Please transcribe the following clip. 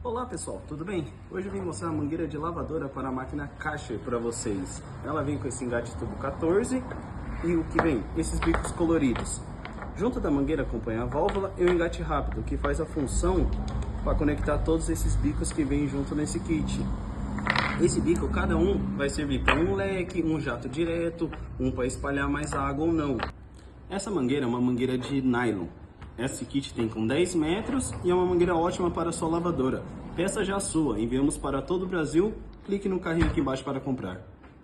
Olá pessoal, tudo bem? Hoje eu vim mostrar a mangueira de lavadora para a máquina Karcher para vocês. Ela vem com esse engate tubo 14 e o que vem? Esses bicos coloridos. Junto da mangueira acompanha a válvula e o engate rápido, que faz a função para conectar todos esses bicos que vêm junto nesse kit. Esse bico, cada um vai servir para um leque, um jato direto, um para espalhar mais água ou não. Essa mangueira é uma mangueira de nylon. Esse kit tem com 10 metros e é uma mangueira ótima para a sua lavadora. Peça já a sua, enviamos para todo o Brasil. Clique no carrinho aqui embaixo para comprar.